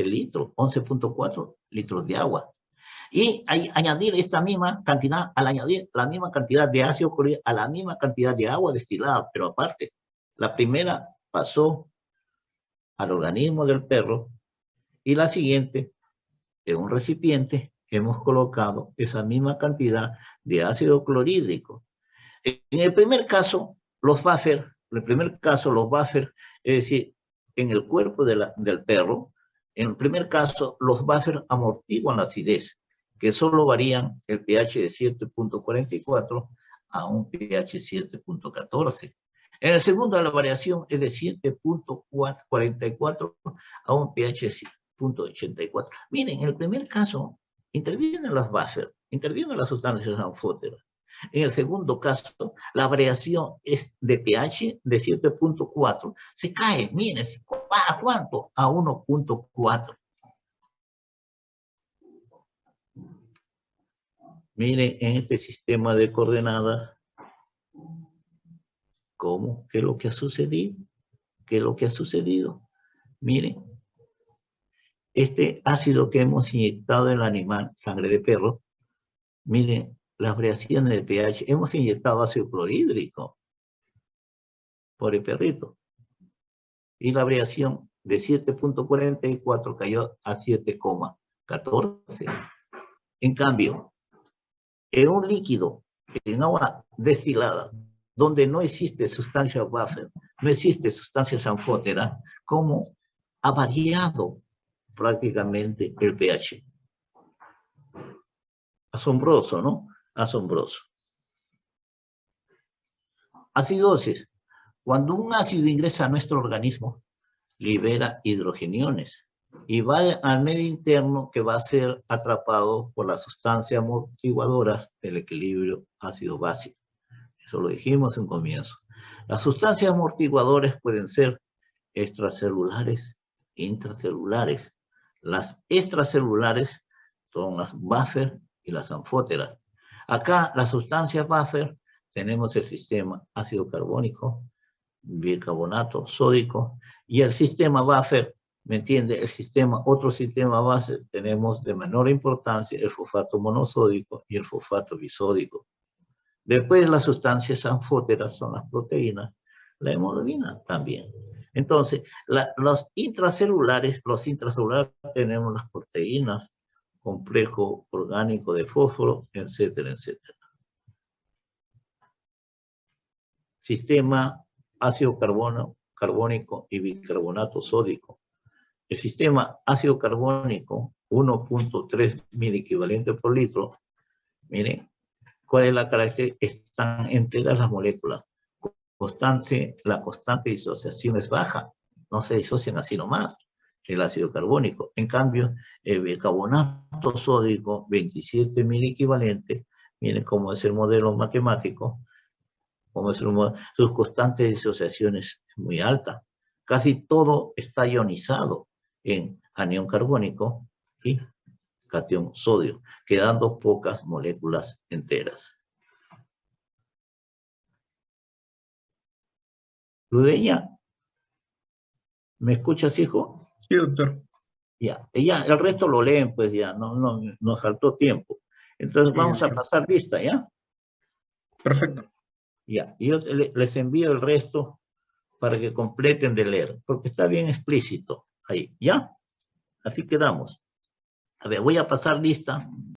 litros, 11.4 litros de agua. Y añadir esta misma cantidad, al añadir la misma cantidad de ácido clorhídrico a la misma cantidad de agua destilada, pero aparte, la primera pasó al organismo del perro y la siguiente, en un recipiente, hemos colocado esa misma cantidad de ácido clorhídrico. En el primer caso, los buffers, es decir, en el cuerpo del perro, en el primer caso, los buffers amortiguan la acidez, que solo varían el pH de 7.44 a un pH 7.14. En el segundo, la variación es de 7.44 a un pH 7.84. Miren, en el primer caso, intervienen las buffer, intervienen las sustancias anfóteras. En el segundo caso, la variación es de pH de 7.4. Se cae, miren, ¿a cuánto? A 1.4. Miren, en este sistema de coordenadas, ¿cómo? ¿Qué es lo que ha sucedido? ¿Qué es lo que ha sucedido? Miren, este ácido que hemos inyectado en el animal, sangre de perro, miren, las variaciones de pH, hemos inyectado ácido clorhídrico por el perrito. Y la variación de 7.44 cayó a 7.14. En cambio, en un líquido, en agua destilada, donde no existe sustancia buffer, no existe sustancia anfótera, ¿cómo ha variado prácticamente el pH? Asombroso, ¿no? Asombroso. Acidosis. Cuando un ácido ingresa a nuestro organismo, libera hidrogeniones y va al medio interno que va a ser atrapado por las sustancias amortiguadoras del equilibrio ácido-básico. Eso lo dijimos en comienzo. Las sustancias amortiguadoras pueden ser extracelulares e intracelulares. Las extracelulares son las buffer y las anfóteras. Acá, las sustancias buffer, tenemos el sistema ácido carbónico, bicarbonato sódico, y el sistema buffer, ¿me entiende? El sistema, otro sistema base, tenemos de menor importancia el fosfato monosódico y el fosfato bisódico. Después las sustancias anfóteras son las proteínas, la hemoglobina también. Entonces, los intracelulares tenemos las proteínas, complejo orgánico de fósforo, etcétera, etcétera. Sistema ácido carbónico y bicarbonato sódico. El sistema ácido carbónico, 1.3 miliequivalente por litro. Miren, ¿cuál es la característica? Están enteras las moléculas. La constante de disociación es baja. No se disocian así nomás el ácido carbónico. En cambio, el bicarbonato sódico, 27 miliequivalente. Miren cómo es el modelo matemático. Como sus constantes de disociación es muy alta. Casi todo está ionizado en anión carbónico y catión sodio, quedando pocas moléculas enteras. Ludeña, ¿me escuchas, hijo? Sí, doctor. Ya, el resto lo leen, pues ya, no nos faltó tiempo. Entonces vamos a pasar lista, ¿ya? Perfecto. Ya, y yo les envío el resto para que completen de leer, porque está bien explícito ahí, ¿ya? Así quedamos. A ver, voy a pasar lista.